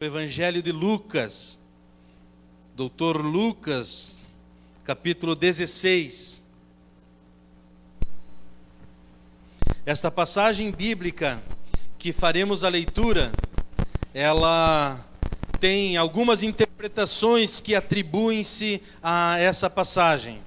Evangelho de Lucas, Doutor Lucas, capítulo 16. Esta passagem bíblica que faremos a leitura, ela tem algumas interpretações que atribuem-se a essa passagem.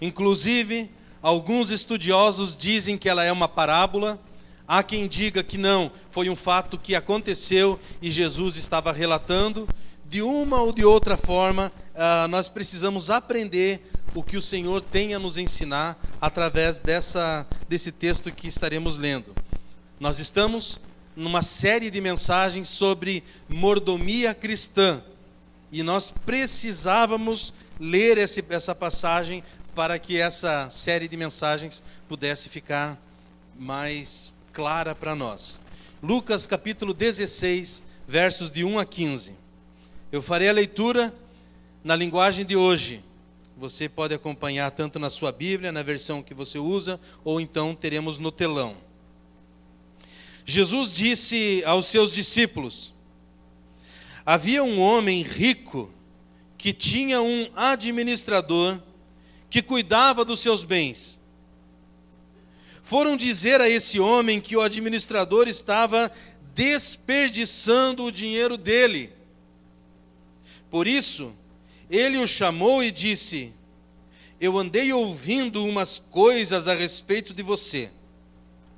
Inclusive, alguns estudiosos dizem que ela é uma parábola. Há quem diga que não, foi um fato que aconteceu e Jesus estava relatando. De uma ou de outra forma, nós precisamos aprender o que o Senhor tem a nos ensinar através desse texto que estaremos lendo. Nós estamos numa série de mensagens sobre mordomia cristã e nós precisávamos ler essa passagem para que essa série de mensagens pudesse ficar mais clara para nós. Lucas capítulo 16, versos de 1 a 15. Eu farei a leitura na linguagem de hoje. Você pode acompanhar tanto na sua Bíblia, na versão que você usa, ou então teremos no telão. Jesus disse aos seus discípulos: havia um homem rico que tinha um administrador que cuidava dos seus bens. Foram dizer a esse homem que o administrador estava desperdiçando o dinheiro dele. Por isso, ele o chamou e disse: eu andei ouvindo umas coisas a respeito de você.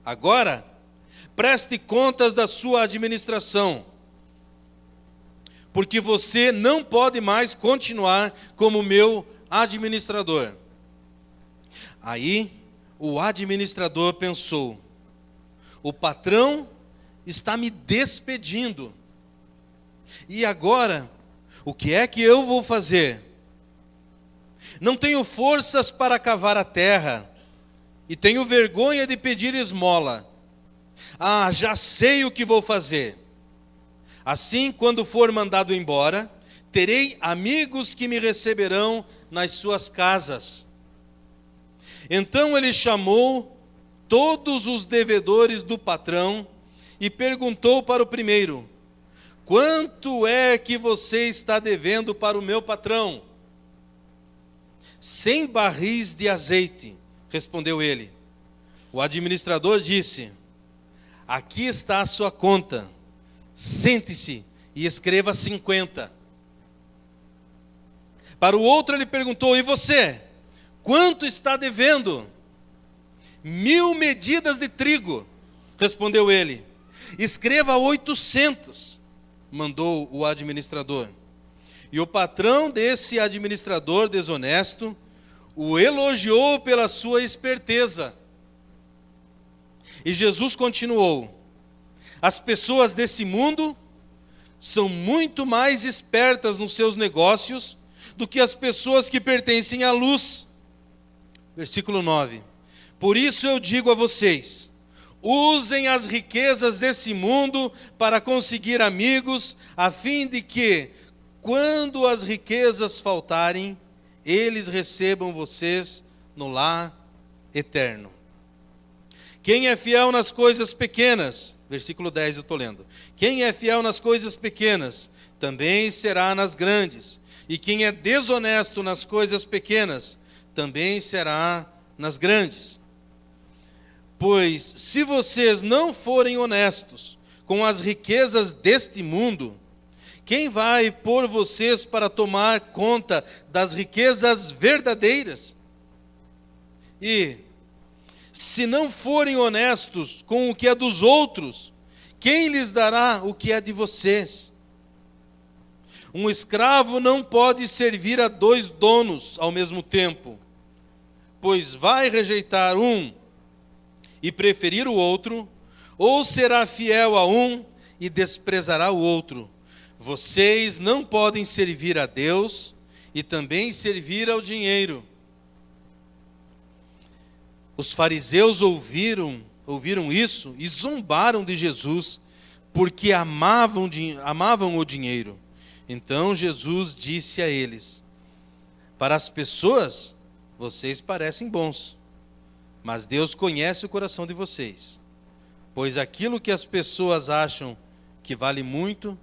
Agora, preste contas da sua administração, porque você não pode mais continuar como meu administrador. Aí, o administrador pensou: o patrão está me despedindo. E agora, o que é que eu vou fazer? Não tenho forças para cavar a terra e tenho vergonha de pedir esmola. Já sei o que vou fazer. Assim, quando for mandado embora, terei amigos que me receberão nas suas casas. Então ele chamou todos os devedores do patrão e perguntou para o primeiro: quanto é que você está devendo para o meu patrão? 100 barris de azeite, respondeu ele. O administrador disse: aqui está a sua conta, sente-se e escreva 50. Para o outro ele perguntou: e você? Quanto está devendo? 1000 medidas de trigo, respondeu ele. Escreva 800, mandou o administrador. E o patrão desse administrador desonesto o elogiou pela sua esperteza. E Jesus continuou: as pessoas desse mundo são muito mais espertas nos seus negócios do que as pessoas que pertencem à luz. Versículo 9. Por isso eu digo a vocês: usem as riquezas desse mundo para conseguir amigos, a fim de que, quando as riquezas faltarem, eles recebam vocês no lar eterno. Quem é fiel nas coisas pequenas, versículo 10 eu estou lendo. Quem é fiel nas coisas pequenas, também será nas grandes. E quem é desonesto nas coisas pequenas, também será nas grandes. Pois, se vocês não forem honestos com as riquezas deste mundo, quem vai pôr vocês para tomar conta das riquezas verdadeiras? E, se não forem honestos com o que é dos outros, quem lhes dará o que é de vocês? Um escravo não pode servir a 2 donos ao mesmo tempo, pois vai rejeitar um e preferir o outro, ou será fiel a um e desprezará o outro. Vocês não podem servir a Deus e também servir ao dinheiro. Os fariseus ouviram isso e zombaram de Jesus, porque amavam o dinheiro. Então Jesus disse a eles: para as pessoas, vocês parecem bons, mas Deus conhece o coração de vocês. Pois aquilo que as pessoas acham que vale muito,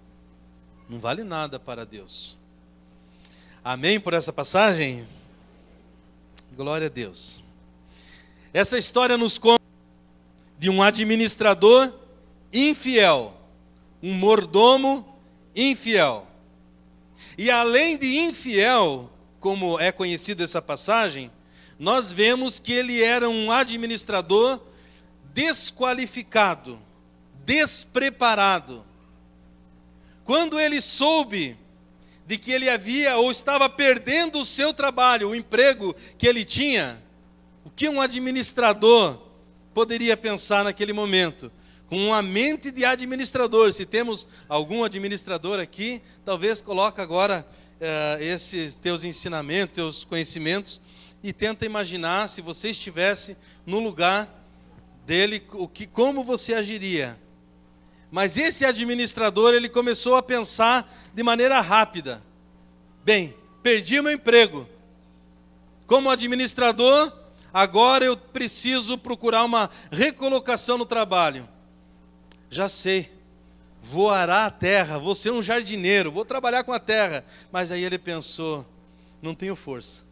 não vale nada para Deus. Amém por essa passagem? Glória a Deus. Essa história nos conta de um administrador infiel, um mordomo infiel. E além de infiel, como é conhecida essa passagem, nós vemos que ele era um administrador desqualificado, despreparado. Quando ele soube de que ele havia ou estava perdendo o seu trabalho, o emprego que ele tinha, o que um administrador poderia pensar naquele momento? Com uma mente de administrador. Se temos algum administrador aqui, talvez coloque agora esses teus ensinamentos, teus conhecimentos, e tenta imaginar, se você estivesse no lugar dele, como você agiria. Mas esse administrador, ele começou a pensar de maneira rápida. Bem, perdi meu emprego. Como administrador, agora eu preciso procurar uma recolocação no trabalho. Já sei, vou arar a terra, vou ser um jardineiro, vou trabalhar com a terra. Mas aí ele pensou, não tenho força.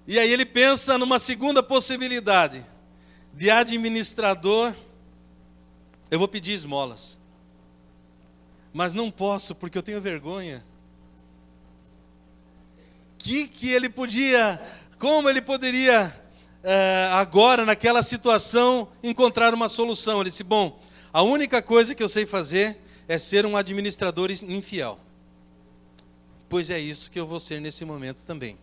E aí ele pensa numa segunda possibilidade, de administrador. Eu vou pedir esmolas, mas não posso porque eu tenho vergonha. Como ele poderia agora naquela situação encontrar uma solução? Ele disse, bom, a única coisa que eu sei fazer é ser um administrador infiel. Pois é isso que eu vou ser nesse momento também.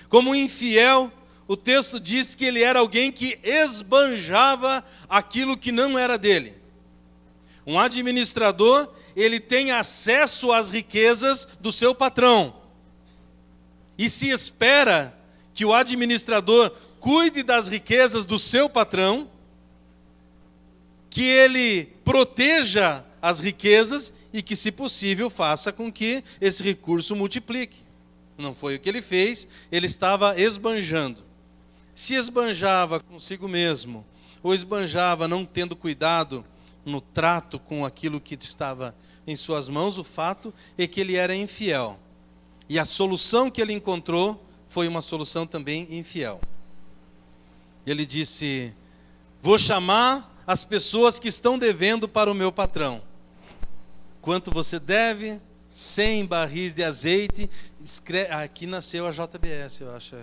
Como infiel, o texto diz que ele era alguém que esbanjava aquilo que não era dele. Um administrador, ele tem acesso às riquezas do seu patrão. E se espera que o administrador cuide das riquezas do seu patrão, que ele proteja as riquezas e que, se possível, faça com que esse recurso multiplique. Não foi o que ele fez, ele estava esbanjando. Se esbanjava consigo mesmo, ou esbanjava não tendo cuidado no trato com aquilo que estava em suas mãos, o fato é que ele era infiel. E a solução que ele encontrou foi uma solução também infiel. Ele disse, vou chamar as pessoas que estão devendo para o meu patrão. Quanto você deve? 100 barris de azeite. Aqui nasceu a JBS, eu acho.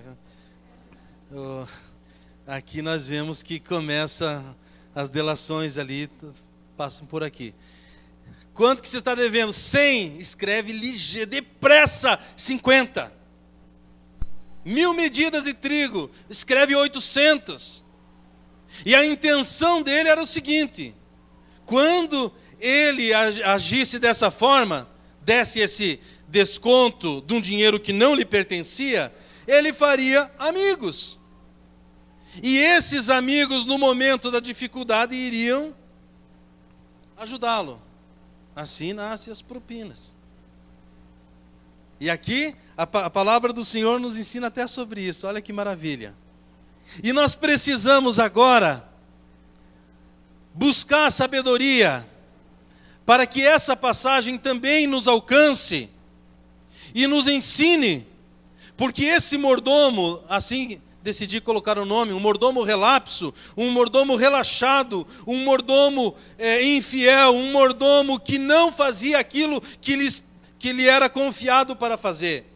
Aqui nós vemos que começa as delações ali, passam por aqui. Quanto que você está devendo? 100. Escreve ligeiro, depressa, 50. 1000 medidas de trigo. Escreve 800. E a intenção dele era o seguinte: quando ele agisse dessa forma, desse esse desconto de um dinheiro que não lhe pertencia, ele faria amigos. E esses amigos, no momento da dificuldade, iriam ajudá-lo. Assim nascem as propinas. E aqui, a palavra do Senhor nos ensina até sobre isso. Olha que maravilha. E nós precisamos agora buscar a sabedoria para que essa passagem também nos alcance e nos ensine. Porque esse mordomo, assim decidi colocar o nome, um mordomo relapso, um mordomo relaxado, um mordomo infiel, um mordomo que não fazia aquilo que lhe era confiado para fazer.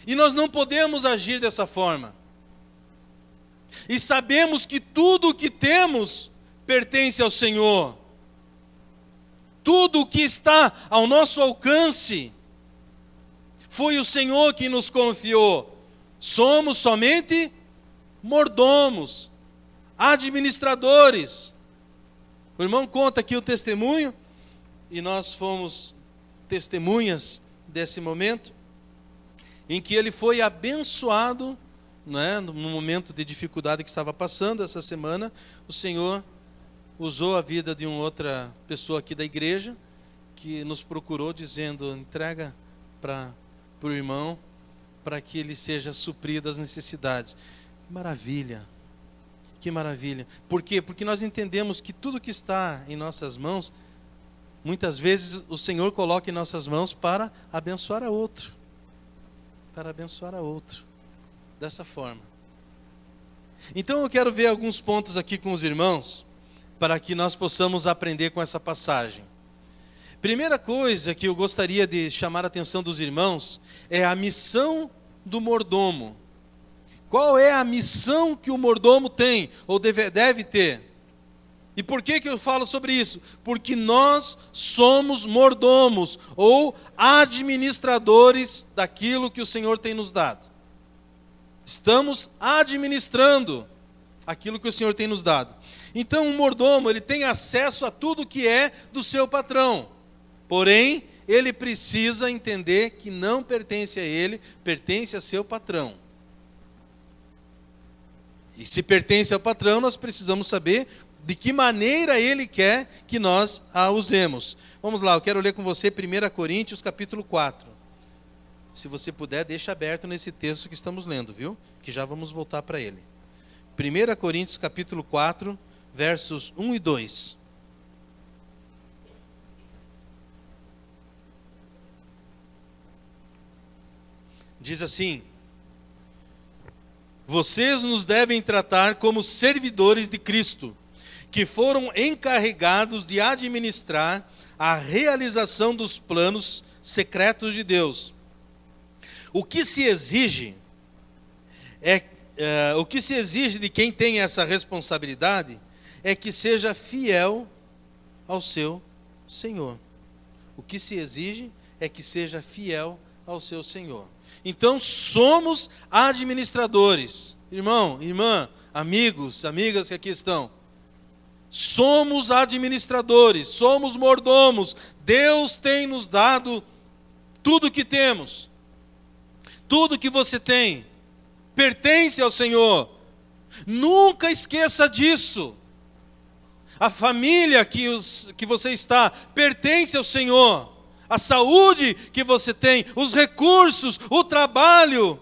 E nós não podemos agir dessa forma. E sabemos que tudo o que temos pertence ao Senhor. Tudo o que está ao nosso alcance foi o Senhor que nos confiou. Somos somente mordomos, administradores. O irmão conta aqui o testemunho, e nós fomos testemunhas desse momento, em que ele foi abençoado, né, no momento de dificuldade que estava passando essa semana. O Senhor usou a vida de uma outra pessoa aqui da igreja, que nos procurou dizendo, entrega para o irmão, para que ele seja suprido as necessidades. Que maravilha, que maravilha. Por quê? Porque nós entendemos que tudo que está em nossas mãos muitas vezes o Senhor coloca em nossas mãos para abençoar a outro. Para abençoar a outro. Dessa forma. Então eu quero ver alguns pontos aqui com os irmãos, para que nós possamos aprender com essa passagem. Primeira coisa que eu gostaria de chamar a atenção dos irmãos é a missão do mordomo. Qual é a missão que o mordomo tem, ou deve ter? E por que eu falo sobre isso? Porque nós somos mordomos, ou administradores daquilo que o Senhor tem nos dado. Estamos administrando aquilo que o Senhor tem nos dado. Então o mordomo, ele tem acesso a tudo que é do seu patrão. Porém, ele precisa entender que não pertence a ele, pertence a seu patrão. E se pertence ao patrão, nós precisamos saber de que maneira ele quer que nós a usemos. Vamos lá, eu quero ler com você 1 Coríntios capítulo 4. Se você puder, deixa aberto nesse texto que estamos lendo, viu? Que já vamos voltar para ele. 1 Coríntios capítulo 4, versos 1 e 2. Diz assim: vocês nos devem tratar como servidores de Cristo, que foram encarregados de administrar a realização dos planos secretos de Deus. O que se exige de quem tem essa responsabilidade é que seja fiel ao seu Senhor. O que se exige é que seja fiel ao seu Senhor. Então somos administradores. Irmão, irmã, amigos, amigas que aqui estão. Somos administradores, somos mordomos. Deus tem nos dado tudo que temos. Tudo que você tem pertence ao Senhor. Nunca esqueça disso. A família que você está pertence ao Senhor. A saúde que você tem, os recursos, o trabalho,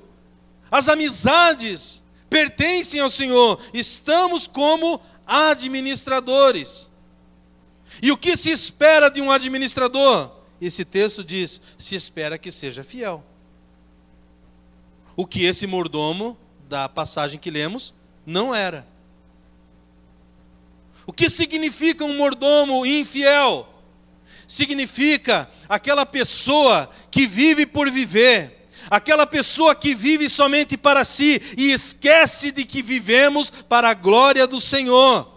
as amizades pertencem ao Senhor. Estamos como administradores. E o que se espera de um administrador? Esse texto diz: se espera que seja fiel. O que esse mordomo, da passagem que lemos, não era. O que significa um mordomo infiel? Significa aquela pessoa que vive por viver, aquela pessoa que vive somente para si e esquece de que vivemos para a glória do Senhor.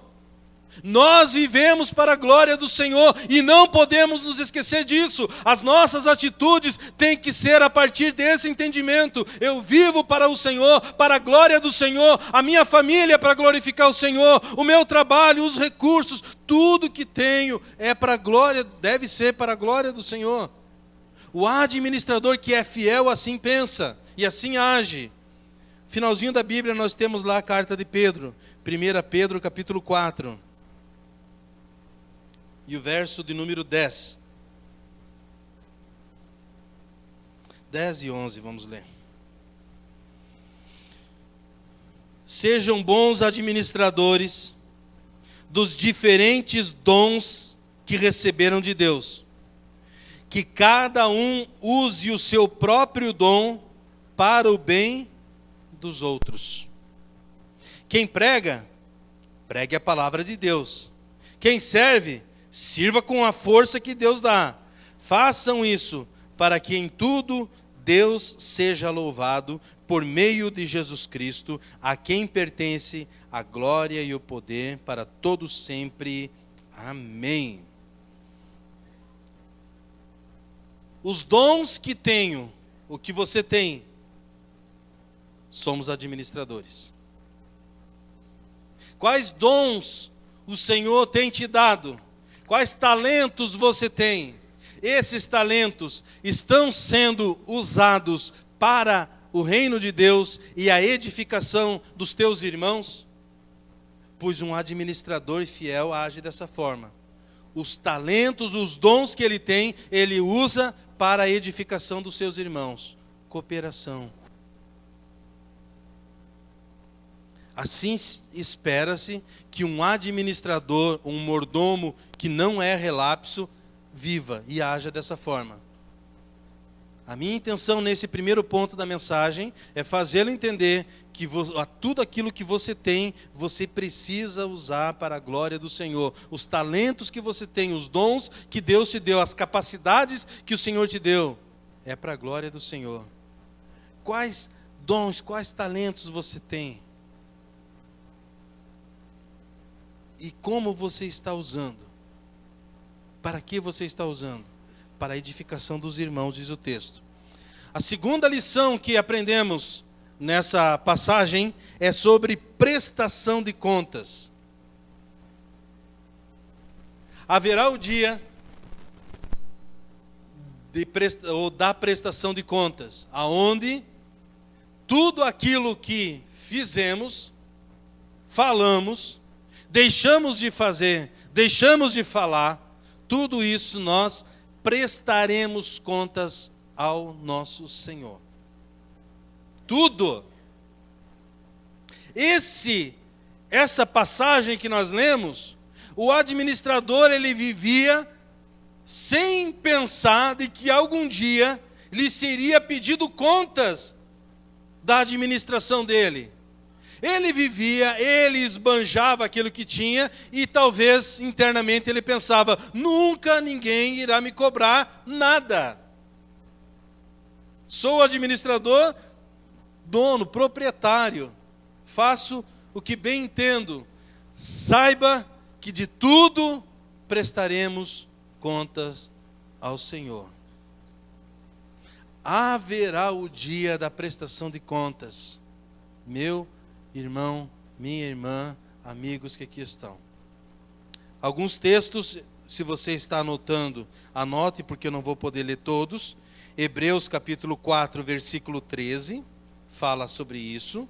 Nós vivemos para a glória do Senhor e não podemos nos esquecer disso. As nossas atitudes têm que ser a partir desse entendimento. Eu vivo para o Senhor, para a glória do Senhor, a minha família para glorificar o Senhor, o meu trabalho, os recursos, tudo que tenho é para a glória, deve ser para a glória do Senhor. O administrador que é fiel assim pensa e assim age. Finalzinho da Bíblia nós temos lá a carta de Pedro, 1 Pedro capítulo 4. E o verso de número 10. 10 e 11, vamos ler. Sejam bons administradores dos diferentes dons que receberam de Deus. Que cada um use o seu próprio dom para o bem dos outros. Quem prega, pregue a palavra de Deus. Quem serve, sirva com a força que Deus dá. Façam isso para que em tudo Deus seja louvado por meio de Jesus Cristo, a quem pertence a glória e o poder para todos sempre. Amém. Os dons que tenho, o que você tem, somos administradores. Quais dons o Senhor tem te dado? Quais talentos você tem? Esses talentos estão sendo usados para o reino de Deus e a edificação dos teus irmãos? Pois um administrador fiel age dessa forma. Os talentos, os dons que ele tem, ele usa para a edificação dos seus irmãos. Cooperação. Assim espera-se que um administrador, um mordomo que não é relapso, viva e haja dessa forma. A minha intenção nesse primeiro ponto da mensagem é fazê-lo entender que tudo aquilo que você tem, você precisa usar para a glória do Senhor. Os talentos que você tem, os dons que Deus te deu, as capacidades que o Senhor te deu, é para a glória do Senhor. Quais dons, quais talentos você tem? E como você está usando? Para que você está usando? Para a edificação dos irmãos, diz o texto. A segunda lição que aprendemos nessa passagem é sobre prestação de contas. Haverá o dia da prestação de contas, aonde tudo aquilo que fizemos, falamos, deixamos de fazer, deixamos de falar, tudo isso nós prestaremos contas ao nosso Senhor. Tudo. Essa passagem que nós lemos, o administrador ele vivia sem pensar de que algum dia lhe seria pedido contas da administração dele. Ele vivia, ele esbanjava aquilo que tinha e talvez internamente ele pensava, nunca ninguém irá me cobrar nada. Sou administrador, dono, proprietário, faço o que bem entendo. Saiba que de tudo prestaremos contas ao Senhor. Haverá o dia da prestação de contas. Meu irmão, minha irmã, amigos que aqui estão. Alguns textos, se você está anotando, anote, porque eu não vou poder ler todos. Hebreus capítulo 4, versículo 13, fala sobre isso.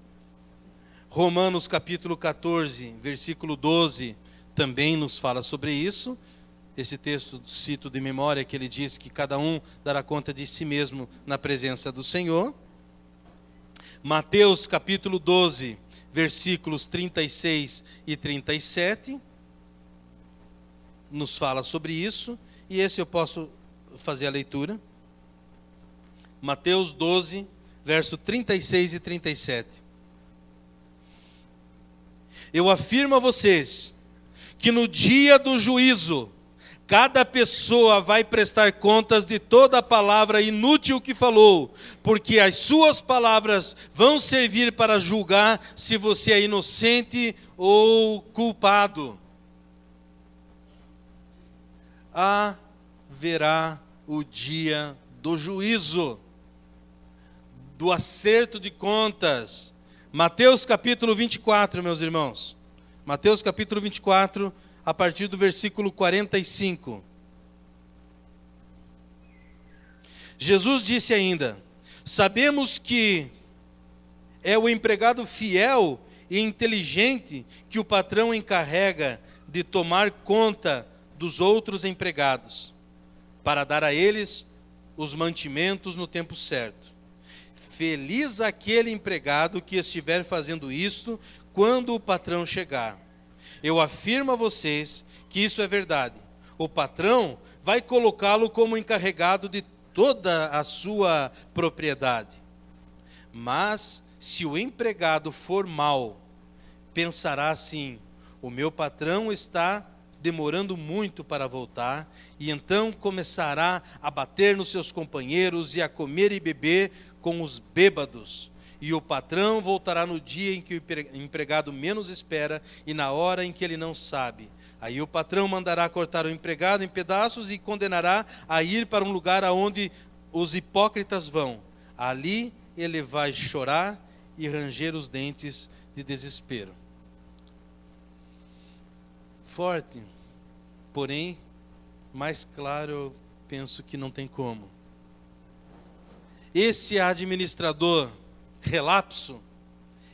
Romanos capítulo 14, versículo 12, também nos fala sobre isso. Esse texto cito de memória, que ele diz que cada um dará conta de si mesmo na presença do Senhor. Mateus capítulo 12, versículos 36 e 37, nos fala sobre isso, e esse eu posso fazer a leitura. Mateus 12, verso 36 e 37. Eu afirmo a vocês, que no dia do juízo, cada pessoa vai prestar contas de toda a palavra inútil que falou, porque as suas palavras vão servir para julgar se você é inocente ou culpado. Haverá o dia do juízo, do acerto de contas. Mateus capítulo 24, meus irmãos. Mateus capítulo 24, a partir do versículo 45. Jesus disse ainda: sabemos que é o empregado fiel e inteligente que o patrão encarrega de tomar conta dos outros empregados, para dar a eles os mantimentos no tempo certo. Feliz aquele empregado que estiver fazendo isto quando o patrão chegar. Eu afirmo a vocês que isso é verdade. O patrão vai colocá-lo como encarregado de toda a sua propriedade. Mas se o empregado for mau, pensará assim: o meu patrão está demorando muito para voltar, e então começará a bater nos seus companheiros e a comer e beber com os bêbados. E o patrão voltará no dia em que o empregado menos espera e na hora em que ele não sabe. Aí o patrão mandará cortar o empregado em pedaços e condenará a ir para um lugar aonde os hipócritas vão. Ali ele vai chorar e ranger os dentes de desespero. Forte, porém, mais claro, eu penso que não tem como. Esse administrador relapso,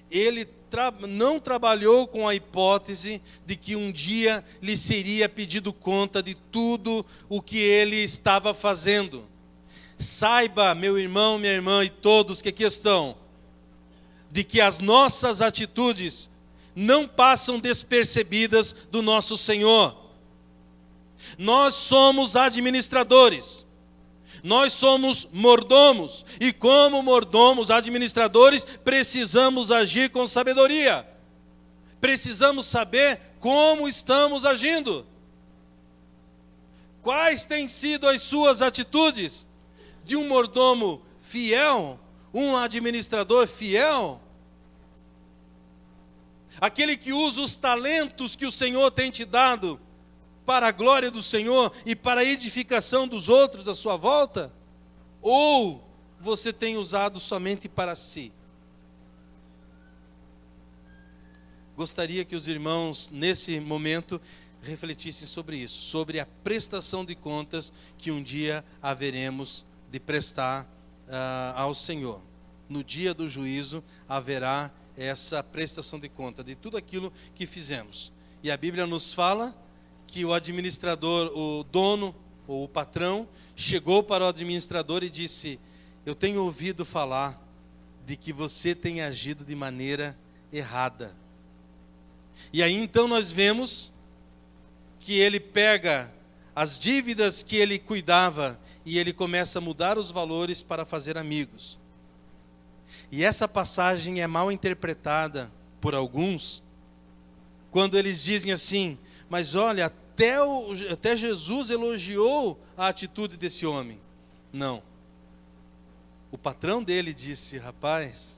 ele não trabalhou com a hipótese de que um dia lhe seria pedido conta de tudo o que ele estava fazendo. Saiba, meu irmão, minha irmã e todos que aqui estão, de que as nossas atitudes não passam despercebidas do nosso Senhor. Nós somos administradores. Nós somos mordomos. E como mordomos, administradores, precisamos agir com sabedoria. Precisamos saber como estamos agindo. Quais têm sido as suas atitudes de um mordomo fiel, um administrador fiel? Aquele que usa os talentos que o Senhor tem te dado para a glória do Senhor e para a edificação dos outros à sua volta? Ou você tem usado somente para si? Gostaria que os irmãos, nesse momento, refletissem sobre isso, sobre a prestação de contas que um dia haveremos de prestar ao Senhor. No dia do juízo haverá essa prestação de conta de tudo aquilo que fizemos. E a Bíblia nos fala que o administrador, o dono ou o patrão, chegou para o administrador e disse: eu tenho ouvido falar de que você tem agido de maneira errada. E aí então nós vemos que ele pega as dívidas que ele cuidava e ele começa a mudar os valores para fazer amigos. E essa passagem é mal interpretada por alguns, quando eles dizem assim: mas olha, até Jesus elogiou a atitude desse homem. Não. O patrão dele disse: rapaz,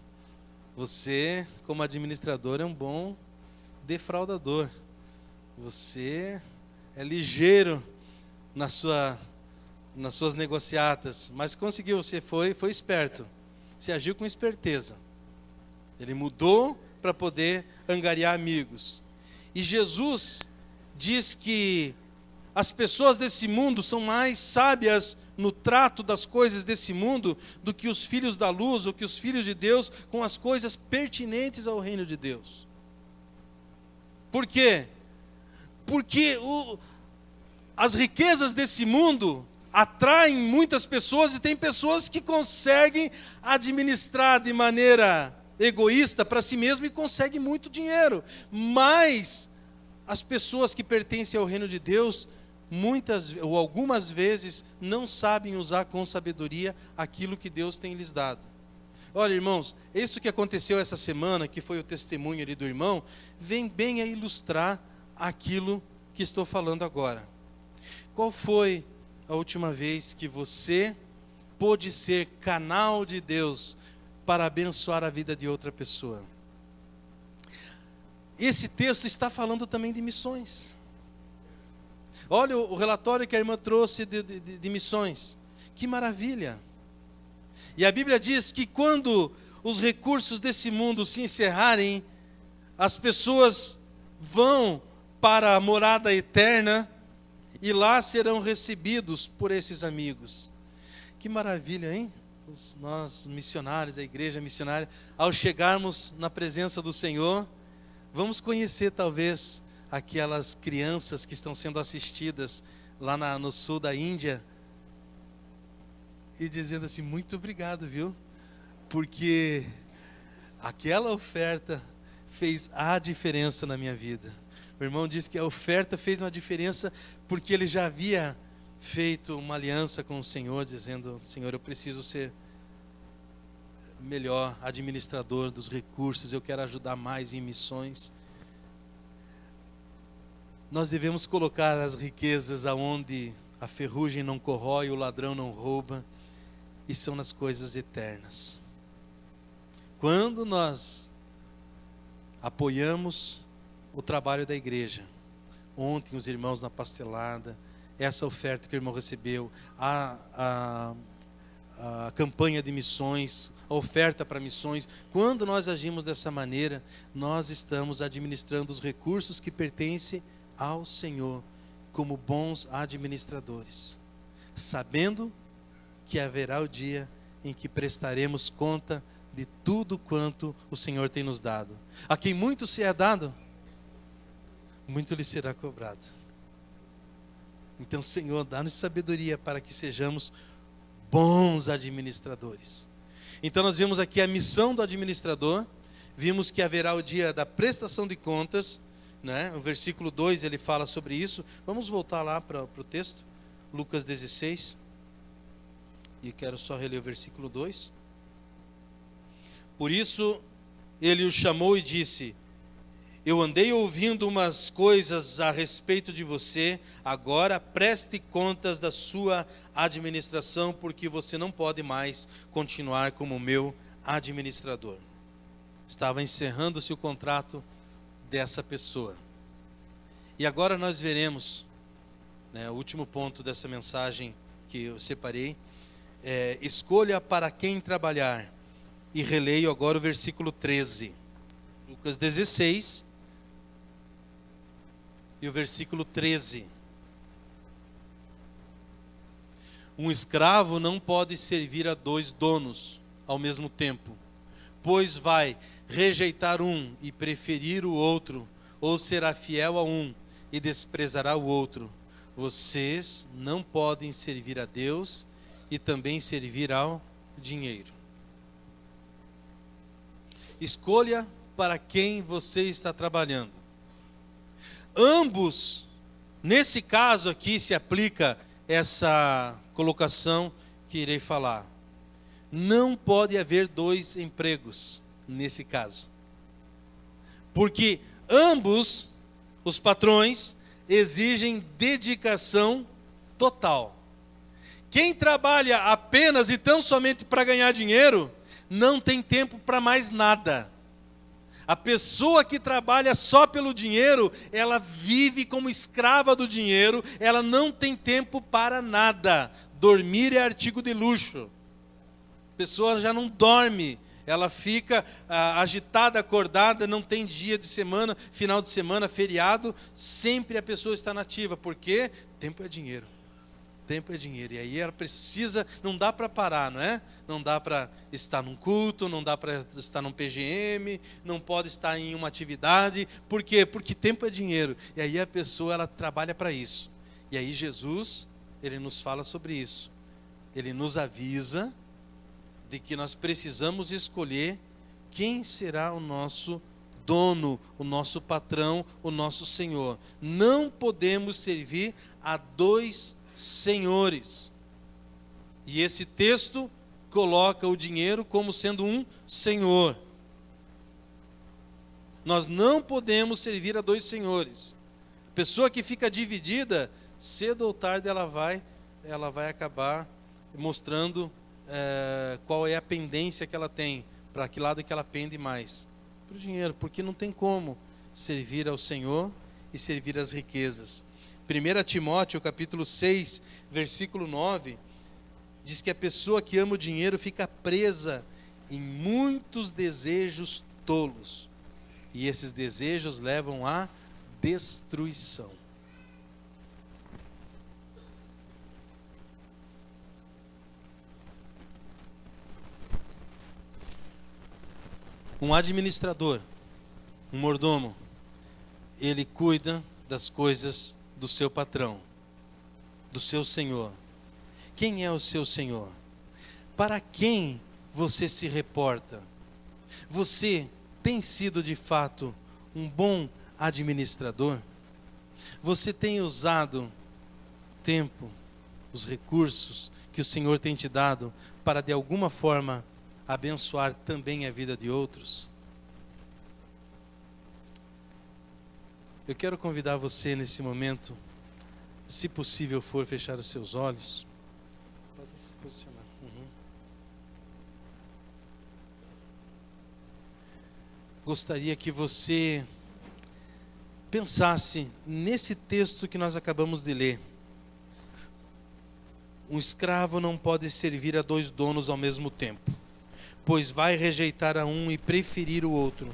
você como administrador é um bom defraudador. Você é ligeiro nas suas negociatas, mas conseguiu, você foi esperto. Você agiu com esperteza. Ele mudou para poder angariar amigos. E Jesus diz que as pessoas desse mundo são mais sábias no trato das coisas desse mundo do que os filhos da luz, ou que os filhos de Deus, com as coisas pertinentes ao reino de Deus. Por quê? Porque as riquezas desse mundo atraem muitas pessoas, e tem pessoas que conseguem administrar de maneira egoísta para si mesmo e conseguem muito dinheiro. Mas as pessoas que pertencem ao reino de Deus, muitas ou algumas vezes, não sabem usar com sabedoria aquilo que Deus tem lhes dado. Olha, irmãos, isso que aconteceu essa semana, que foi o testemunho ali do irmão, vem bem a ilustrar aquilo que estou falando agora. Qual foi a última vez que você pôde ser canal de Deus para abençoar a vida de outra pessoa? Esse texto está falando também de missões. Olha o relatório que a irmã trouxe de missões. Que maravilha! E a Bíblia diz que quando os recursos desse mundo se encerrarem, as pessoas vão para a morada eterna e lá serão recebidos por esses amigos. Que maravilha, hein? Nós, missionários, a igreja missionária, ao chegarmos na presença do Senhor, vamos conhecer talvez aquelas crianças que estão sendo assistidas lá no sul da Índia, e dizendo assim: muito obrigado, viu? Porque aquela oferta fez a diferença na minha vida. O irmão disse que a oferta fez uma diferença porque ele já havia feito uma aliança com o Senhor, dizendo: Senhor, eu preciso ser melhor administrador dos recursos, eu quero ajudar mais em missões. Nós devemos colocar as riquezas aonde a ferrugem não corrói, o ladrão não rouba, e são nas coisas eternas. Quando nós apoiamos o trabalho da igreja, ontem os irmãos na pastelada, essa oferta que o irmão recebeu, a campanha de missões, a oferta para missões, quando nós agimos dessa maneira, nós estamos administrando os recursos que pertencem ao Senhor, como bons administradores, sabendo que haverá o dia em que prestaremos conta de tudo quanto o Senhor tem nos dado. A quem muito se é dado, muito lhe será cobrado. Então, Senhor, dá-nos sabedoria para que sejamos bons administradores. Então nós vimos aqui a missão do administrador, vimos que haverá o dia da prestação de contas, né? O versículo 2 ele fala sobre isso. Vamos voltar lá para o texto, Lucas 16. E quero só reler o versículo 2. Por isso ele o chamou e disse: eu andei ouvindo umas coisas a respeito de você, agora preste contas da sua administração, porque você não pode mais continuar como meu administrador. Estava encerrando-se o contrato dessa pessoa. E agora nós veremos, né, o último ponto dessa mensagem que eu separei, escolha para quem trabalhar. E releio agora o versículo 13. Lucas 16 e o versículo 13. Um escravo não pode servir a 2 donos ao mesmo tempo, pois vai rejeitar um e preferir o outro, ou será fiel a um e desprezará o outro. Vocês não podem servir a Deus e também servir ao dinheiro. Escolha para quem você está trabalhando. Ambos, nesse caso aqui, se aplica essa colocação que irei falar. Não pode haver 2 empregos nesse caso. Porque ambos, os patrões, exigem dedicação total. Quem trabalha apenas e tão somente para ganhar dinheiro, não tem tempo para mais nada. A pessoa que trabalha só pelo dinheiro, ela vive como escrava do dinheiro, ela não tem tempo para nada. Dormir é artigo de luxo. A pessoa já não dorme, ela fica agitada, acordada, não tem dia de semana, final de semana, feriado, sempre a pessoa está nativa, porque tempo é dinheiro. Tempo é dinheiro, e aí ela precisa, não dá para parar, não é? Não dá para estar num culto, não dá para estar num PGM, não pode estar em uma atividade. Por quê? Porque tempo é dinheiro, e aí a pessoa ela trabalha para isso. E aí Jesus, ele nos fala sobre isso. Ele nos avisa de que nós precisamos escolher quem será o nosso dono, o nosso patrão, o nosso Senhor. Não podemos servir a 2 senhores. E esse texto coloca o dinheiro como sendo um senhor. Nós não podemos servir a 2 senhores. A pessoa que fica dividida, cedo ou tarde ela vai acabar mostrando qual é a pendência que ela tem, para que lado que ela pende mais. Para o dinheiro, porque não tem como servir ao Senhor e servir às riquezas. 1 Timóteo capítulo 6, versículo 9, diz que a pessoa que ama o dinheiro fica presa em muitos desejos tolos. E esses desejos levam à destruição. Um administrador, um mordomo, ele cuida das coisas do seu patrão, do seu senhor. Quem é o seu senhor? Para quem você se reporta? Você tem sido de fato um bom administrador? Você tem usado o tempo, os recursos que o Senhor tem te dado para de alguma forma abençoar também a vida de outros? Eu quero convidar você nesse momento, se possível for, fechar os seus olhos. Pode se posicionar. Gostaria que você pensasse nesse texto que nós acabamos de ler. Um escravo não pode servir a 2 donos ao mesmo tempo, pois vai rejeitar a um e preferir o outro,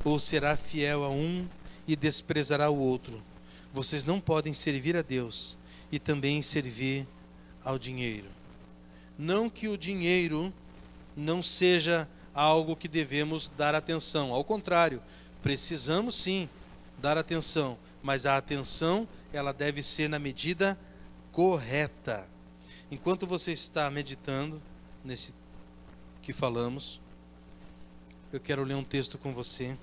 ou será fiel a um e desprezará o outro. Vocês não podem servir a Deus e também servir ao dinheiro. Não que o dinheiro não seja algo que devemos dar atenção. Ao contrário, precisamos sim dar atenção, mas a atenção ela deve ser na medida correta. Enquanto você está meditando nesse que falamos, eu quero ler um texto com você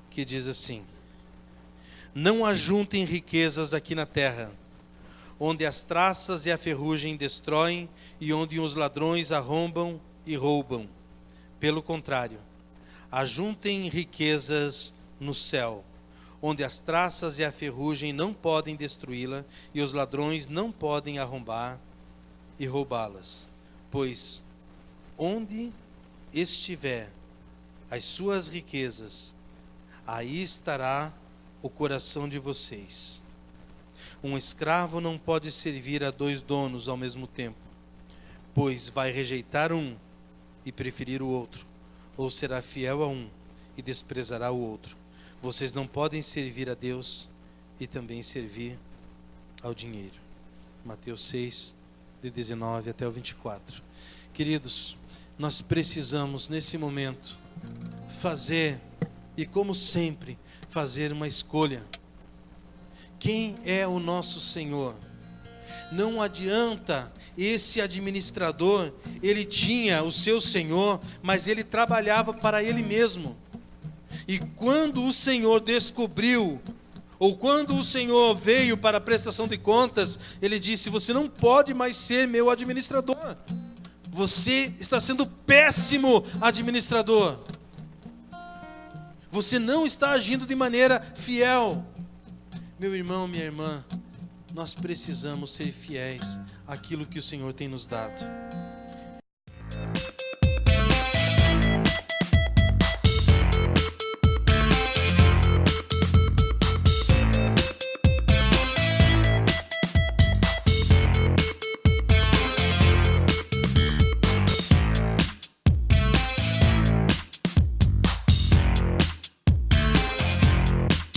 que diz assim: Não ajuntem riquezas aqui na terra, onde as traças e a ferrugem destroem e onde os ladrões arrombam e roubam. Pelo contrário, ajuntem riquezas no céu, onde as traças e a ferrugem não podem destruí-la e os ladrões não podem arrombar e roubá-las. Pois onde estiver as suas riquezas, aí estará o coração de vocês. Um escravo não pode servir a 2 donos ao mesmo tempo, pois vai rejeitar um e preferir o outro, ou será fiel a um e desprezará o outro. Vocês não podem servir a Deus e também servir ao dinheiro. Mateus 6, de 19 até o 24. Queridos, nós precisamos nesse momento fazer, e como sempre, fazer uma escolha. Quem é o nosso Senhor? Não adianta esse administrador, ele tinha o seu senhor, mas ele trabalhava para ele mesmo. E quando o Senhor descobriu, ou quando o Senhor veio para a prestação de contas, ele disse: você não pode mais ser meu administrador. Você está sendo péssimo administrador. Você não está agindo de maneira fiel. Meu irmão, minha irmã, nós precisamos ser fiéis àquilo que o Senhor tem nos dado.